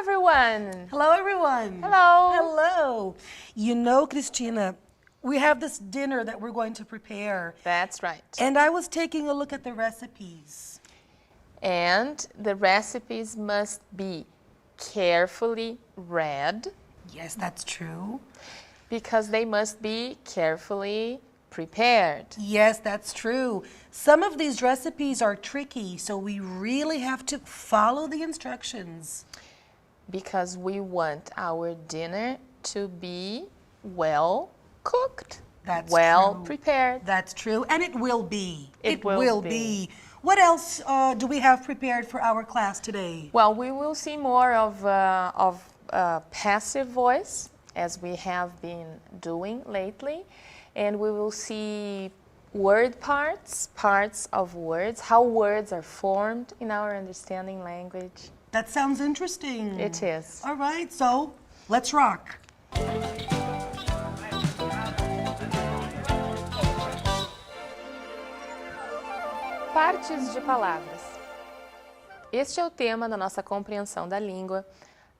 everyone! Hello, everyone. Hello. Hello. You know, Christina, we have this dinner that we're going to prepare. That's right. And I was taking a look at the recipes. And the recipes must be carefully read Yes, that's true. because they must be carefully prepared. Yes, that's true. Some of these recipes are tricky, so we really have to follow the instructions. Because we want our dinner to be well cooked, That's well true. prepared. That's true, and it will be. It will be. What else do we have prepared for our class today? Well, we will see more of passive voice as we have been doing lately, and we will see word parts of words, how words are formed in our understanding language. That sounds interesting. It is. All right, so let's rock. Partes de palavras. Este é o tema da nossa compreensão da língua,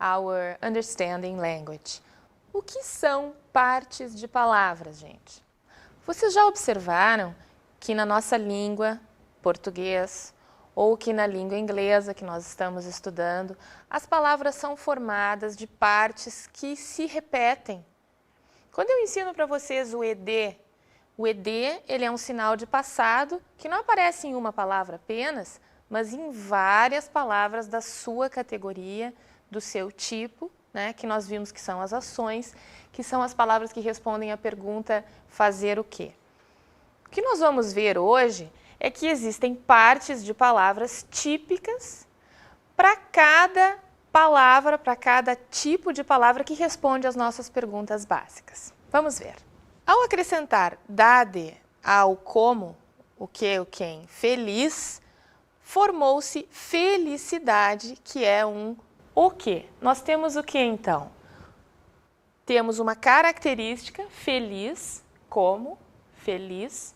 our understanding language. O que são partes de palavras, gente? Vocês já observaram que na nossa língua, português, ou que na língua inglesa que nós estamos estudando, as palavras são formadas de partes que se repetem. Quando eu ensino para vocês o ED, ele é um sinal de passado que não aparece em uma palavra apenas, mas em várias palavras da sua categoria, do seu tipo, né, que nós vimos que são as ações, que são as palavras que respondem à pergunta fazer o quê. O que nós vamos ver hoje é que existem partes de palavras típicas para cada palavra, para cada tipo de palavra que responde às nossas perguntas básicas. Vamos ver. Ao acrescentar dade ao como, o que, o quem, feliz, formou-se felicidade, que é um o que. Nós temos o que então? Temos uma característica, feliz, como, feliz,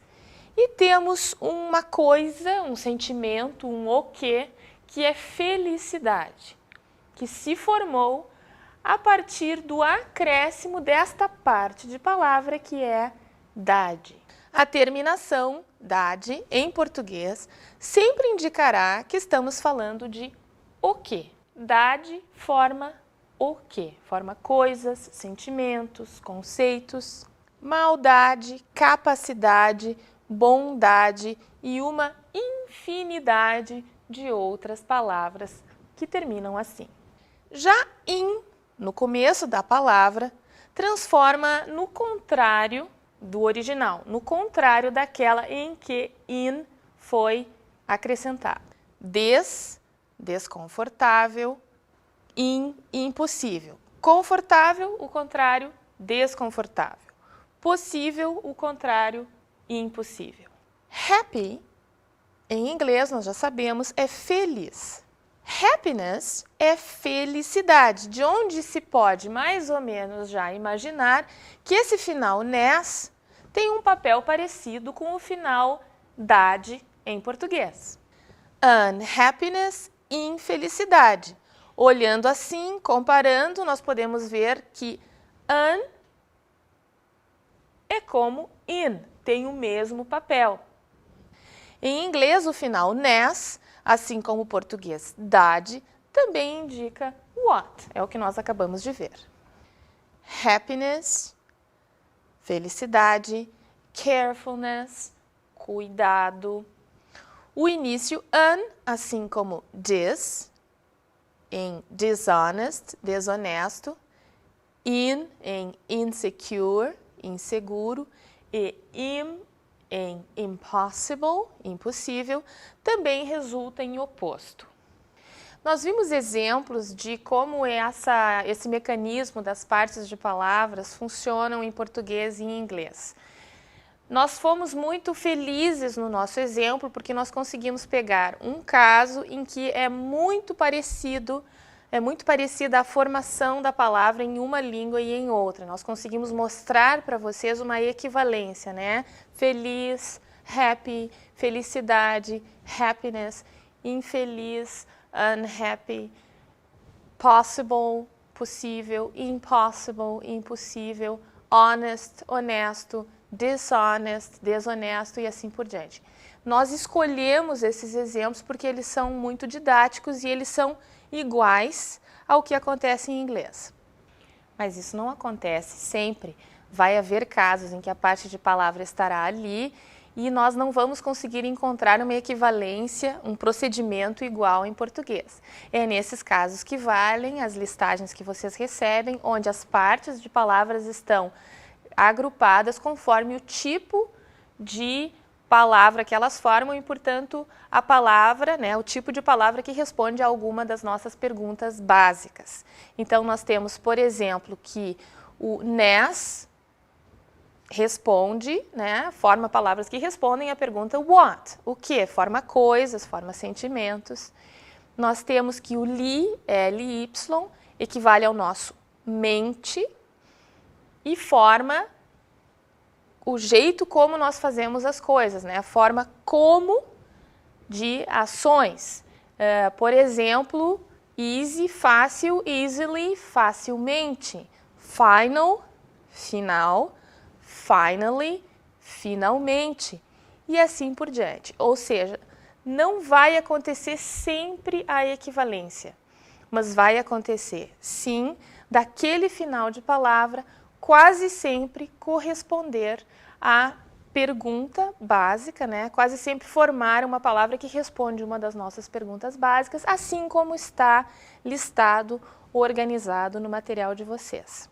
e temos uma coisa, um sentimento, um o que é felicidade, que se formou a partir do acréscimo desta parte de palavra que é dade. A terminação dade em português sempre indicará que estamos falando de o que. Dade forma o que? Forma coisas, sentimentos, conceitos, maldade, capacidade, bondade e uma infinidade de outras palavras que terminam assim. Já in, no começo da palavra, transforma no contrário do original, no contrário daquela em que in foi acrescentado. Desconfortável, impossível. Confortável, o contrário, desconfortável. Possível, o contrário, impossível. Happy, em inglês, nós já sabemos, é feliz. Happiness é felicidade, de onde se pode mais ou menos já imaginar que esse final ness tem um papel parecido com o final dade em português. Unhappiness, infelicidade. Olhando assim, comparando, nós podemos ver que un é como in, tem o mesmo papel. Em inglês, o final ness, assim como o português dade, também indica what, é o que nós acabamos de ver. Happiness, felicidade, carefulness, cuidado. O início un, assim como dis, em dishonest, desonesto, in, em insecure, inseguro, e im, em impossible, impossível, também resulta em oposto. Nós vimos exemplos de como esse mecanismo das partes de palavras funcionam em português e em inglês. Nós fomos muito felizes no nosso exemplo porque nós conseguimos pegar um caso em que é muito parecida a formação da palavra em uma língua e em outra. Nós conseguimos mostrar para vocês uma equivalência, né? Feliz, happy, felicidade, happiness, infeliz, unhappy, possible, possível, impossible, impossível, honest, honesto, dishonest, desonesto e assim por diante. Nós escolhemos esses exemplos porque eles são muito didáticos e eles são iguais ao que acontece em inglês. Mas isso não acontece sempre. Vai haver casos em que a parte de palavra estará ali e nós não vamos conseguir encontrar uma equivalência, um procedimento igual em português. É nesses casos que valem as listagens que vocês recebem, onde as partes de palavras estão agrupadas conforme o tipo de palavra que elas formam e, portanto, a palavra, né, o tipo de palavra que responde a alguma das nossas perguntas básicas. Então, nós temos, por exemplo, que o NES responde, né, forma palavras que respondem à pergunta what, o que? Forma coisas, forma sentimentos. Nós temos que o LY, L-Y, equivale ao nosso mente e forma o jeito como nós fazemos as coisas, né, a forma como de ações. Por exemplo, easy, fácil, easily, facilmente. Final, final. Finally, finalmente, e assim por diante. Ou seja, não vai acontecer sempre a equivalência, mas vai acontecer, sim, daquele final de palavra quase sempre corresponder à pergunta básica, né? Quase sempre formar uma palavra que responde uma das nossas perguntas básicas, assim como está listado, organizado no material de vocês.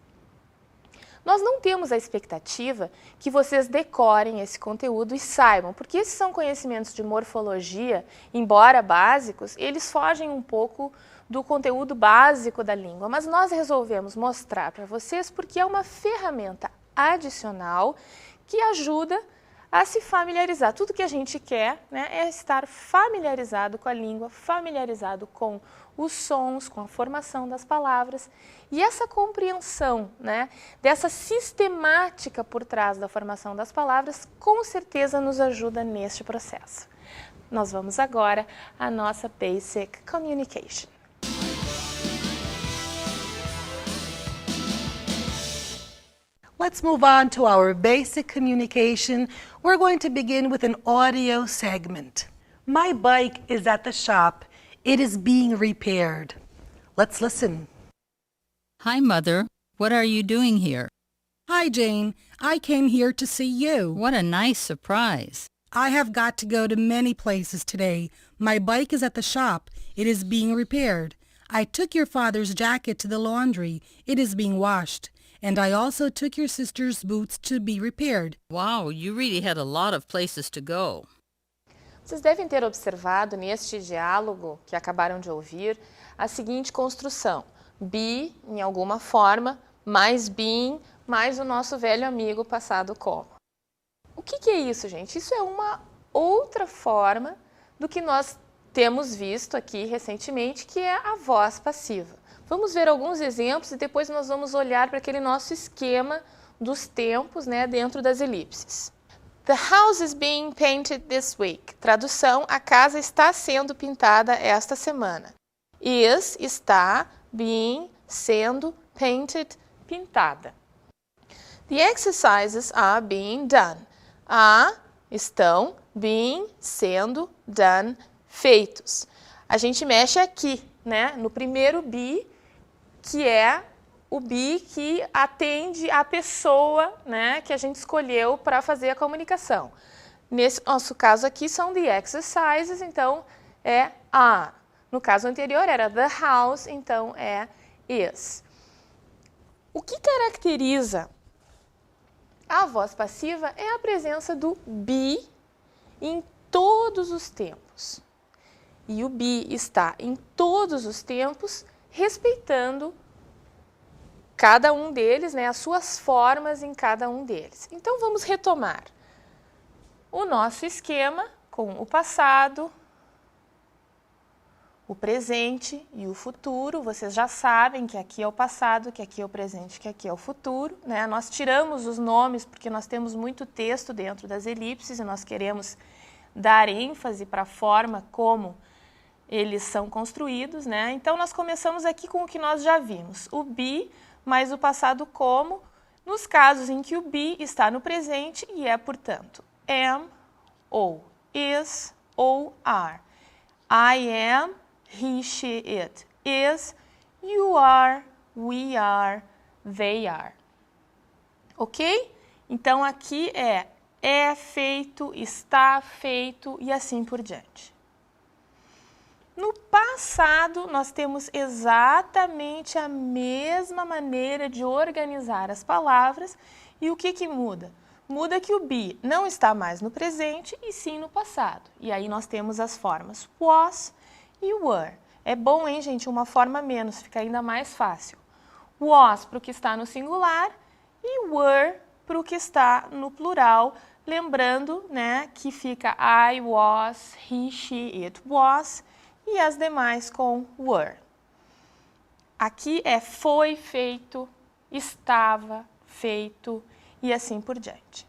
Nós não temos a expectativa que vocês decorem esse conteúdo e saibam, porque esses são conhecimentos de morfologia, embora básicos, eles fogem um pouco do conteúdo básico da língua, mas nós resolvemos mostrar para vocês porque é uma ferramenta adicional que ajuda a se familiarizar. Tudo que a gente quer, né, é estar familiarizado com a língua, familiarizado com os sons, com a formação das palavras. E essa compreensão, né, dessa sistemática por trás da formação das palavras, com certeza nos ajuda neste processo. Nós vamos agora à nossa Basic Communication. Let's move on to our basic communication. We're going to begin with an audio segment. My bike is at the shop. It is being repaired. Let's listen. Hi, Mother. What are you doing here? Hi, Jane. I came here to see you. What a nice surprise. I have got to go to many places today. My bike is at the shop. It is being repaired. I took your father's jacket to the laundry. It is being washed. And I also took your sister's boots to be repaired. Wow, you really had a lot of places to go. Vocês devem ter observado neste diálogo que acabaram de ouvir a seguinte construção. Be, em alguma forma, mais being, mais o nosso velho amigo passado como. O que é isso, gente? Isso é uma outra forma do que nós temos visto aqui recentemente, que é a voz passiva. Vamos ver alguns exemplos e depois nós vamos olhar para aquele nosso esquema dos tempos, né, dentro das elipses. The house is being painted this week. Tradução, a casa está sendo pintada esta semana. Is, está, being, sendo, painted, pintada. The exercises are being done. Estão, being, sendo, done, feitos. A gente mexe aqui, né, no primeiro be, que é o be que atende a pessoa, né, que a gente escolheu para fazer a comunicação. Nesse nosso caso aqui são the exercises, então é are. No caso anterior era the house, então é is. O que caracteriza a voz passiva é a presença do be em todos os tempos. E o be está em todos os tempos, respeitando cada um deles, né, as suas formas em cada um deles. Então, vamos retomar o nosso esquema com o passado, o presente e o futuro. Vocês já sabem que aqui é o passado, que aqui é o presente, que aqui é o futuro, né? Nós tiramos os nomes porque nós temos muito texto dentro das elipses e nós queremos dar ênfase para a forma como eles são construídos, né? Então, nós começamos aqui com o que nós já vimos, o be mais o passado como, nos casos em que o be está no presente e é, portanto, am, ou is, ou are. I am, he, she, it is, you are, we are, they are. Ok? Então, aqui é feito, está feito e assim por diante. No passado, nós temos exatamente a mesma maneira de organizar as palavras e o que muda? Muda que o be não está mais no presente e sim no passado. E aí nós temos as formas was e were. É bom, hein, gente? Uma forma menos, fica ainda mais fácil. Was para o que está no singular e were para o que está no plural. Lembrando, né, que fica I was, he, she, it was e as demais com were. Aqui é foi feito, estava feito e assim por diante.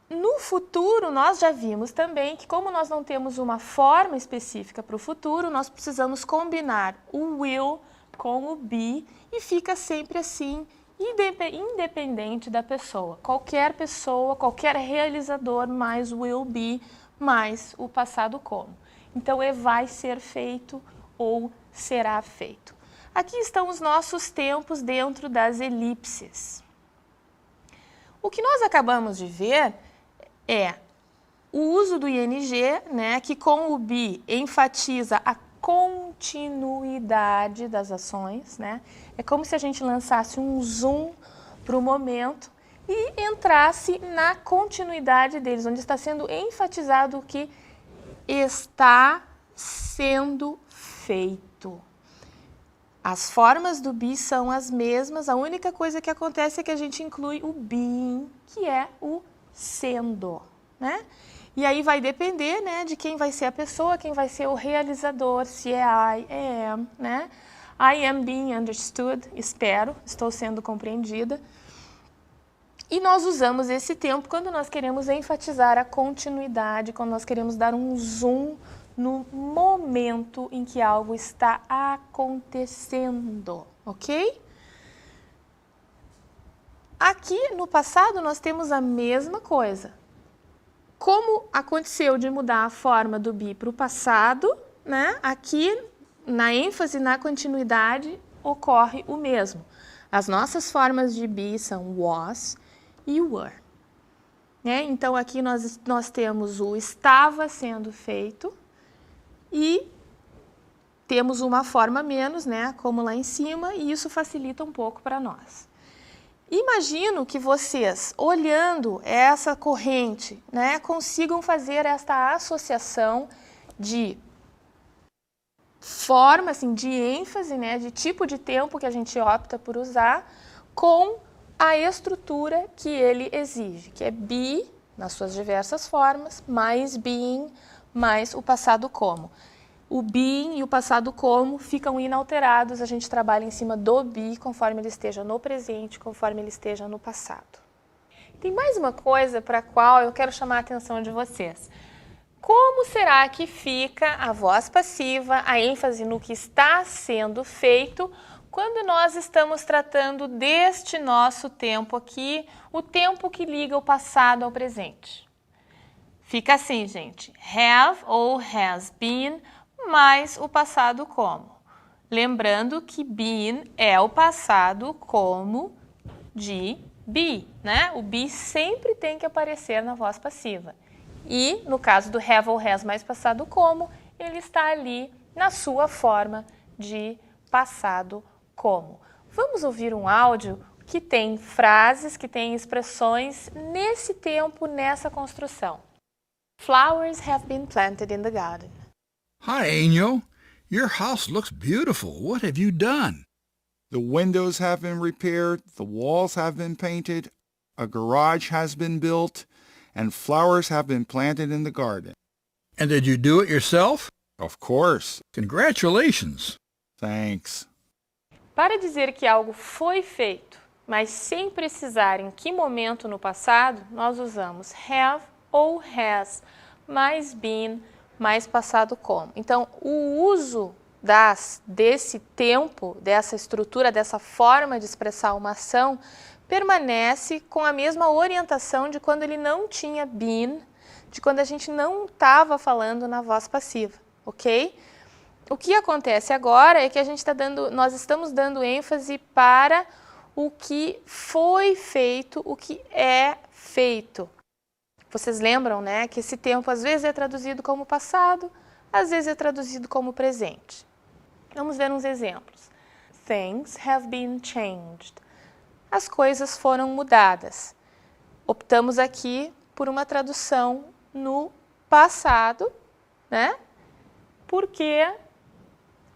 No futuro, nós já vimos também que como nós não temos uma forma específica para o futuro, nós precisamos combinar o will com o be e fica sempre assim, independente da pessoa. Qualquer realizador mais will be mais o passado como. Então, vai ser feito ou será feito. Aqui estão os nossos tempos dentro das elipses. O que nós acabamos de ver é o uso do ing, né, que com o be enfatiza a continuidade das ações, né? É como se a gente lançasse um zoom para o momento e entrasse na continuidade deles, onde está sendo enfatizado o que está sendo feito. As formas do be são as mesmas, a única coisa que acontece é que a gente inclui o being, que é o sendo, né? E aí vai depender, né, de quem vai ser a pessoa, quem vai ser o realizador, se é I am, né? I am being understood, estou sendo compreendida. E nós usamos esse tempo quando nós queremos enfatizar a continuidade, quando nós queremos dar um zoom no momento em que algo está acontecendo, ok? Aqui no passado nós temos a mesma coisa. Como aconteceu de mudar a forma do be para o passado, né? Aqui na ênfase, na continuidade, ocorre o mesmo. As nossas formas de be são was e were. Né? Então, aqui nós temos o estava sendo feito e temos uma forma menos, né? Como lá em cima, e isso facilita um pouco para nós. Imagino que vocês, olhando essa corrente, né, consigam fazer esta associação de forma, assim, de ênfase, né, de tipo de tempo que a gente opta por usar, com a estrutura que ele exige, que é be, nas suas diversas formas, mais being, mais o passado como. O being e o passado como ficam inalterados, a gente trabalha em cima do be conforme ele esteja no presente, conforme ele esteja no passado. Tem mais uma coisa para a qual eu quero chamar a atenção de vocês. Como será que fica a voz passiva, a ênfase no que está sendo feito, quando nós estamos tratando deste nosso tempo aqui, o tempo que liga o passado ao presente? Fica assim, gente, have ou has been, mais o passado como. Lembrando que been é o passado como de be, né? O be sempre tem que aparecer na voz passiva. E, no caso do have ou has mais passado como, ele está ali na sua forma de passado como. Vamos ouvir um áudio que tem frases, que tem expressões nesse tempo, nessa construção. Flowers have been planted in the garden. Hi, Enyo. Your house looks beautiful. What have you done? The windows have been repaired, the walls have been painted, a garage has been built, and flowers have been planted in the garden. And did you do it yourself? Of course. Congratulations. Thanks. Para dizer que algo foi feito, mas sem precisar em que momento no passado, nós usamos have ou has, mais been, mais passado como. Então, o uso desse tempo, dessa estrutura, dessa forma de expressar uma ação, permanece com a mesma orientação de quando ele não tinha been, de quando a gente não estava falando na voz passiva, ok? O que acontece agora é que nós estamos dando ênfase para o que foi feito, o que é feito. Vocês lembram, né, que esse tempo às vezes é traduzido como passado, às vezes é traduzido como presente. Vamos ver uns exemplos. Things have been changed. As coisas foram mudadas. Optamos aqui por uma tradução no passado, né? Porque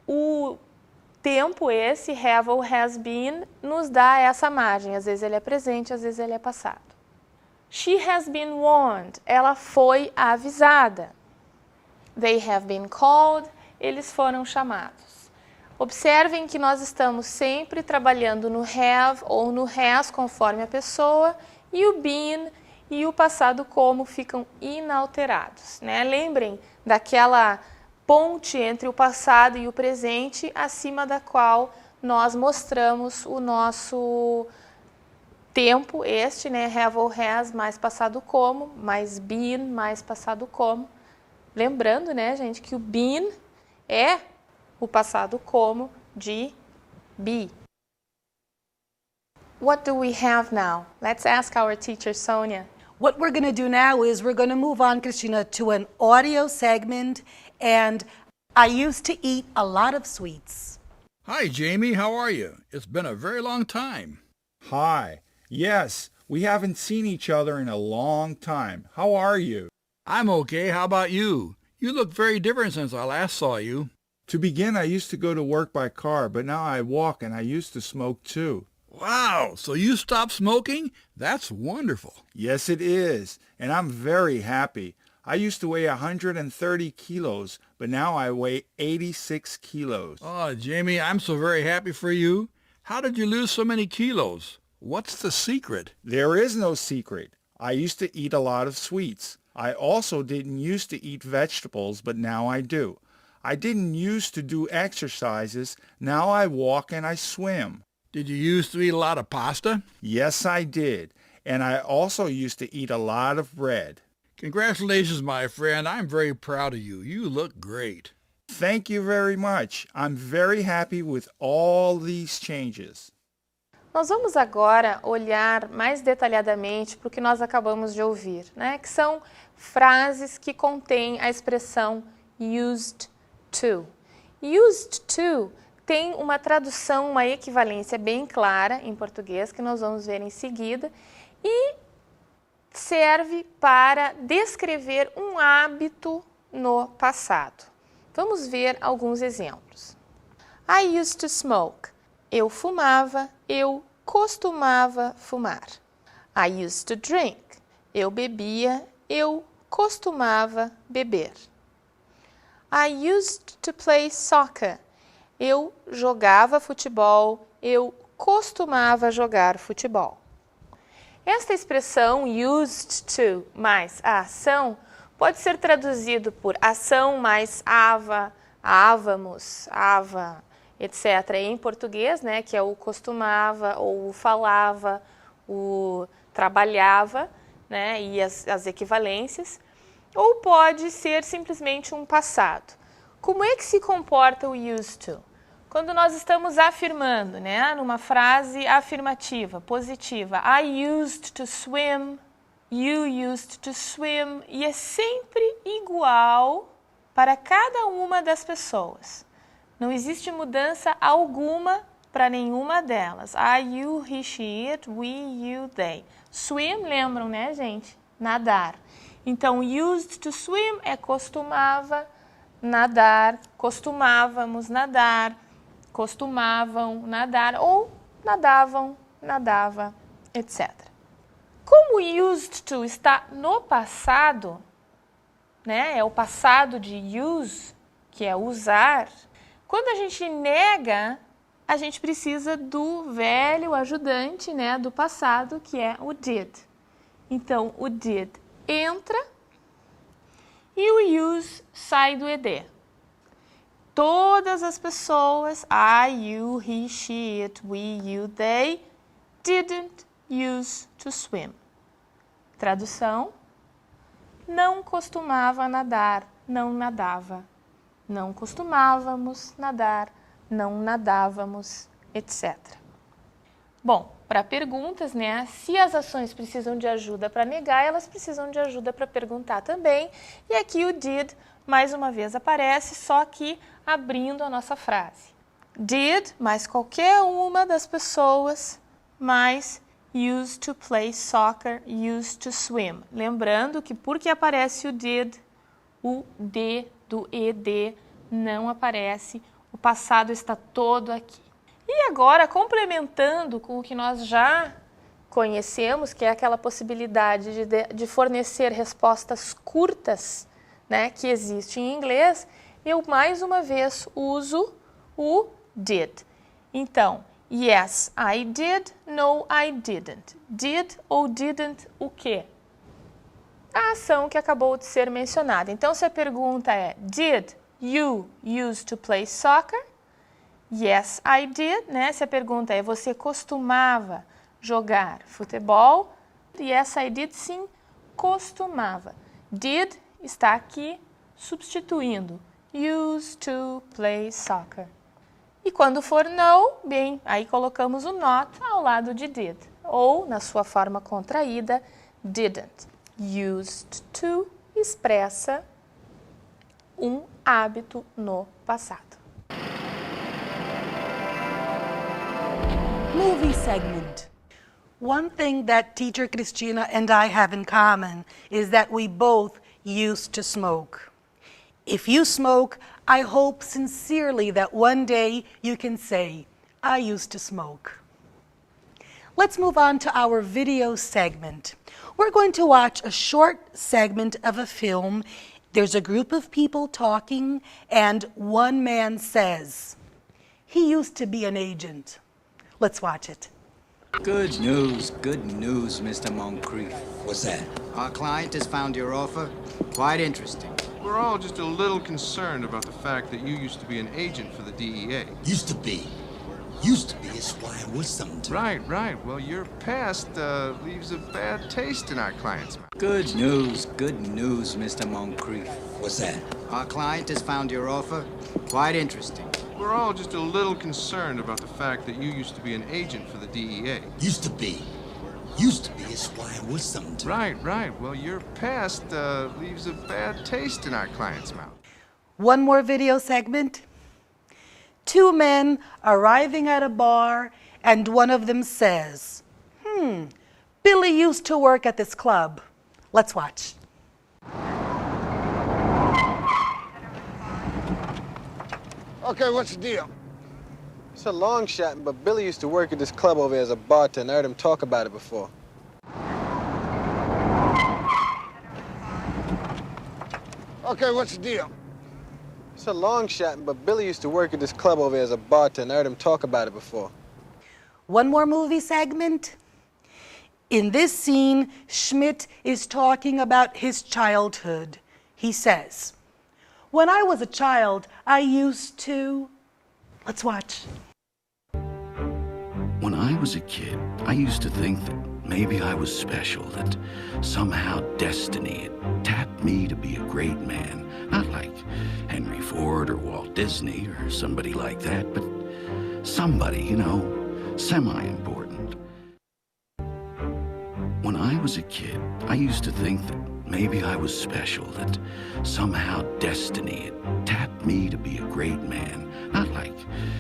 o tempo esse, have ou has been, nos dá essa margem. Às vezes ele é presente, às vezes ele é passado. She has been warned. Ela foi avisada. They have been called. Eles foram chamados. Observem que nós estamos sempre trabalhando no have ou no has, conforme a pessoa, e o been e o passado como ficam inalterados, né? Lembrem daquela ponte entre o passado e o presente, acima da qual nós mostramos o nosso tempo, né? Have ou has, mais passado como, mais been, mais passado como. Lembrando, né, gente, que o been é o passado como de be. What do we have now? Let's ask our teacher, Sonia. What we're going to do now is we're going to move on, Christina, to an audio segment. And I used to eat a lot of sweets. Hi, Jamie. How are you? It's been a very long time. Hi. Yes, we haven't seen each other in a long time. How are you? I'm okay. How about you? You look very different since I last saw you. To begin, I used to go to work by car, but now I walk and I used to smoke too. Wow, so you stopped smoking? That's wonderful. Yes, it is, and I'm very happy. I used to weigh 130 kilos, but now I weigh 86 kilos. Oh, Jamie, I'm so very happy for you. How did you lose so many kilos? What's the secret? There is no secret. I used to eat a lot of sweets. I also didn't used to eat vegetables, but now I do. I didn't used to do exercises. Now I walk and I swim. Did you used to eat a lot of pasta? Yes, I did. And I also used to eat a lot of bread. Congratulations, my friend. I'm very proud of you. You look great. Thank you very much. I'm very happy with all these changes. Nós vamos agora olhar mais detalhadamente para o que nós acabamos de ouvir, né? Que são frases que contêm a expressão used to. Used to tem uma tradução, uma equivalência bem clara em português, que nós vamos ver em seguida, e serve para descrever um hábito no passado. Vamos ver alguns exemplos. I used to smoke. Eu fumava, eu costumava fumar. I used to drink. Eu bebia, eu costumava beber. I used to play soccer. Eu jogava futebol, eu costumava jogar futebol. Esta expressão used to mais a ação pode ser traduzido por ação mais ava, ávamos, ava, etc. Em português, né, que é o costumava, ou o falava, o trabalhava, né, e as equivalências. Ou pode ser simplesmente um passado. Como é que se comporta o used to? Quando nós estamos afirmando, né, numa frase afirmativa, positiva, I used to swim, you used to swim, e é sempre igual para cada uma das pessoas. Não existe mudança alguma para nenhuma delas. I, you, he, she, it, we, you, they. Swim, lembram, né, gente? Nadar. Então, used to swim é costumava nadar, costumávamos nadar, costumavam nadar ou nadavam, nadava, etc. Como used to está no passado, né, é o passado de use, que é usar, quando a gente nega, a gente precisa do velho ajudante, né, do passado, que é o did. Então, o did entra e o use sai do ED. Todas as pessoas, I, you, he, she, it, we, you, they, didn't use to swim. Tradução: não costumava nadar, não nadava. Não costumávamos nadar, não nadávamos, etc. Bom, para perguntas, né? Se as ações precisam de ajuda para negar, elas precisam de ajuda para perguntar também. E aqui o did, mais uma vez, aparece, só que abrindo a nossa frase. Did, mais qualquer uma das pessoas, mais used to play soccer, used to swim. Lembrando que porque aparece o did, o D do ED não aparece, o passado está todo aqui. E agora, complementando com o que nós já conhecemos, que é aquela possibilidade de fornecer respostas curtas, né, que existe em inglês, eu mais uma vez uso o did. Então, yes, I did, no, I didn't. Did ou didn't o quê? A ação que acabou de ser mencionada. Então, se a pergunta é, did you used to play soccer? Yes, I did, né? Se a pergunta é, você costumava jogar futebol? Yes, I did, sim, costumava. Did está aqui substituindo used to play soccer. E quando for no, bem, aí colocamos o not ao lado de did. Ou, na sua forma contraída, didn't. Used to expressa um hábito no passado. Movie segment. One thing that teacher Cristina and I have in common is that we both used to smoke. If you smoke, I hope sincerely that one day you can say, I used to smoke. Let's move on to our video segment. We're going to watch a short segment of a film. There's a group of people talking, and one man says, he used to be an agent. Let's watch it. Good news, Mr. Moncrief. What's that? Our client has found your offer quite interesting. We're all just a little concerned about the fact that you used to be an agent for the DEA. Used to be. Used to be is why I was something to Right. Well, your past leaves a bad taste in our client's mouth. Good news, Mr. Moncrief. What's that? Our client has found your offer quite interesting. We're all just a little concerned about the fact that you used to be an agent for the DEA. Used to be. Used to be is why I was something to Right. Well, your past leaves a bad taste in our client's mouth. One more video segment. Two men arriving at a bar, and one of them says, Billy used to work at this club. Let's watch. Okay, what's the deal? It's a long shot, but Billy used to work at this club over here as a bartender. I heard him talk about it before. Okay, what's the deal? It's a long shot, but Billy used to work at this club over here as a bartender. I heard him talk about it before. One more movie segment. In this scene, Schmidt is talking about his childhood. He says, when I was a child, I used to... Let's watch. When I was a kid, I used to think that maybe I was special, that somehow destiny had tapped me to be a great man. Not like Henry Ford or Walt Disney or somebody like that, but somebody, semi-important. When I was a kid, I used to think that maybe I was special, that somehow destiny had tapped me to be a great man. Not like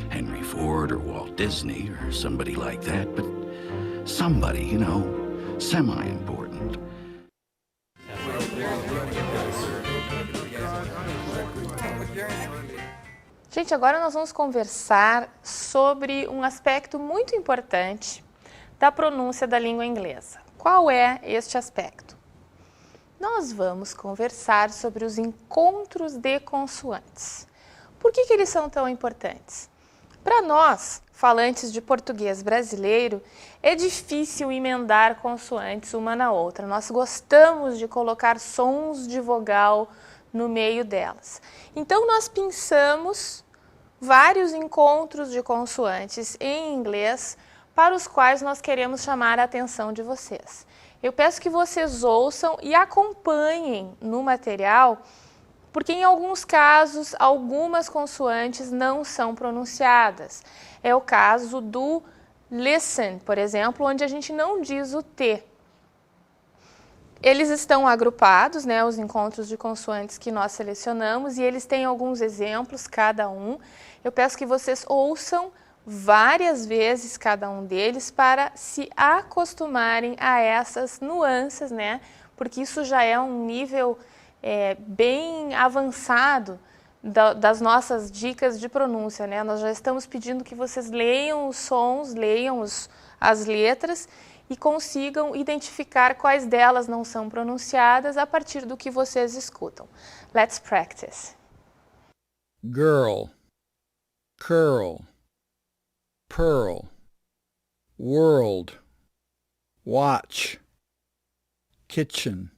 Henry Ford or Walt Disney or somebody like that, but somebody, semi-important. Gente, agora nós vamos conversar sobre um aspecto muito importante da pronúncia da língua inglesa. Qual é este aspecto? Nós vamos conversar sobre os encontros de consoantes. Por que eles são tão importantes? Para nós, falantes de português brasileiro, é difícil emendar consoantes uma na outra. Nós gostamos de colocar sons de vogal no meio delas. Então, nós pensamos vários encontros de consoantes em inglês para os quais nós queremos chamar a atenção de vocês. Eu peço que vocês ouçam e acompanhem no material, porque em alguns casos, algumas consoantes não são pronunciadas. É o caso do listen, por exemplo, onde a gente não diz o T. Eles estão agrupados, né, os encontros de consoantes que nós selecionamos, e eles têm alguns exemplos, cada um. Eu peço que vocês ouçam várias vezes cada um deles para se acostumarem a essas nuances, né? Porque isso já é um nível bem avançado das nossas dicas de pronúncia, né? Nós já estamos pedindo que vocês leiam os sons, leiam as letras e consigam identificar quais delas não são pronunciadas a partir do que vocês escutam. Let's practice. Girl, curl, pearl, world, watch, kitchen,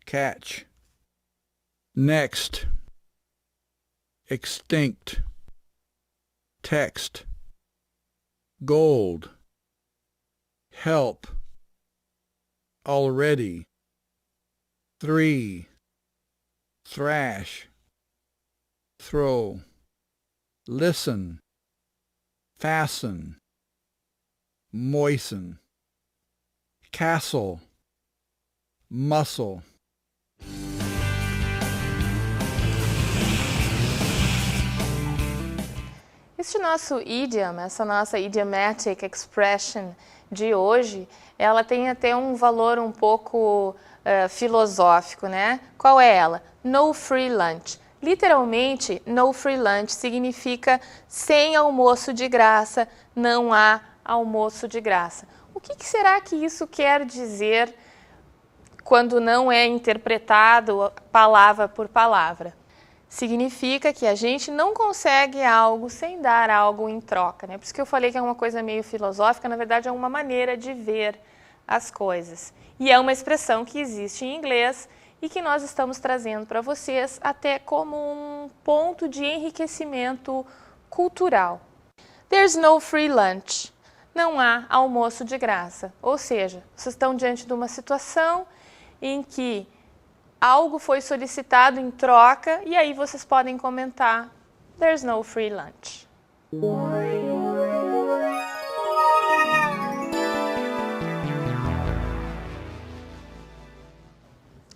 catch, next, extinct, text, gold, help, already, 3, thrash, throw, listen, fasten, moisten, castle, muscle. Este nosso idiom, essa nossa idiomatic expression de hoje, ela tem até um valor um pouco filosófico, né? Qual é ela? No free lunch. Literalmente, no free lunch significa sem almoço de graça, não há almoço de graça. O que será que isso quer dizer quando não é interpretado palavra por palavra? Significa que a gente não consegue algo sem dar algo em troca, né? Por isso que eu falei que é uma coisa meio filosófica, na verdade é uma maneira de ver as coisas. E é uma expressão que existe em inglês e que nós estamos trazendo para vocês até como um ponto de enriquecimento cultural. There's no free lunch. Não há almoço de graça. Ou seja, vocês estão diante de uma situação em que algo foi solicitado em troca e aí vocês podem comentar There's no free lunch.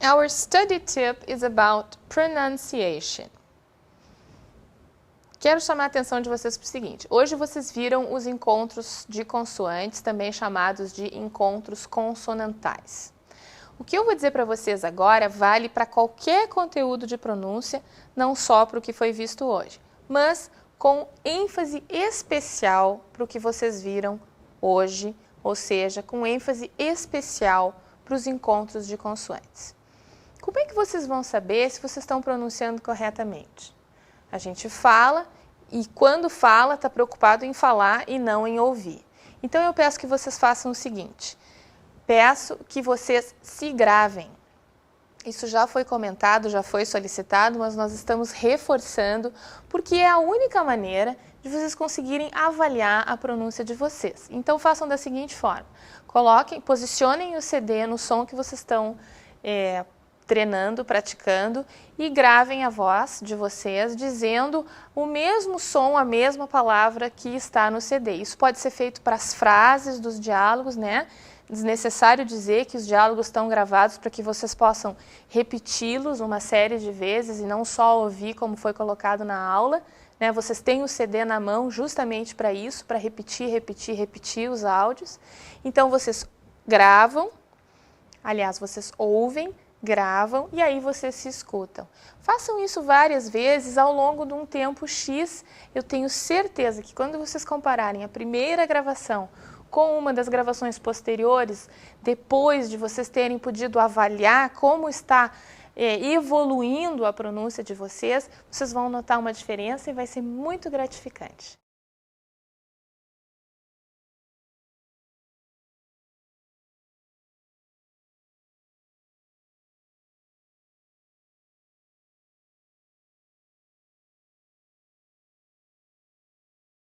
Our study tip is about pronunciation. Quero chamar a atenção de vocês para o seguinte. Hoje vocês viram os encontros de consoantes, também chamados de encontros consonantais. O que eu vou dizer para vocês agora vale para qualquer conteúdo de pronúncia, não só para o que foi visto hoje, mas com ênfase especial para o que vocês viram hoje, ou seja, com ênfase especial para os encontros de consoantes. Como é que vocês vão saber se vocês estão pronunciando corretamente? A gente fala e quando fala está preocupado em falar e não em ouvir. Então eu peço que vocês façam o seguinte, peço que vocês se gravem. Isso já foi comentado, já foi solicitado, mas nós estamos reforçando porque é a única maneira de vocês conseguirem avaliar a pronúncia de vocês. Então façam da seguinte forma, posicionem o CD no som que vocês estão treinando, praticando e gravem a voz de vocês dizendo o mesmo som, a mesma palavra que está no CD. Isso pode ser feito para as frases dos diálogos, né? Desnecessário dizer que os diálogos estão gravados para que vocês possam repeti-los uma série de vezes e não só ouvir como foi colocado na aula, né? Vocês têm o CD na mão justamente para isso, para repetir os áudios. Então vocês gravam, aliás, vocês ouvem, gravam e aí vocês se escutam. Façam isso várias vezes ao longo de um tempo X. Eu tenho certeza que quando vocês compararem a primeira gravação com uma das gravações posteriores, depois de vocês terem podido avaliar como está evoluindo a pronúncia de vocês, vocês vão notar uma diferença e vai ser muito gratificante.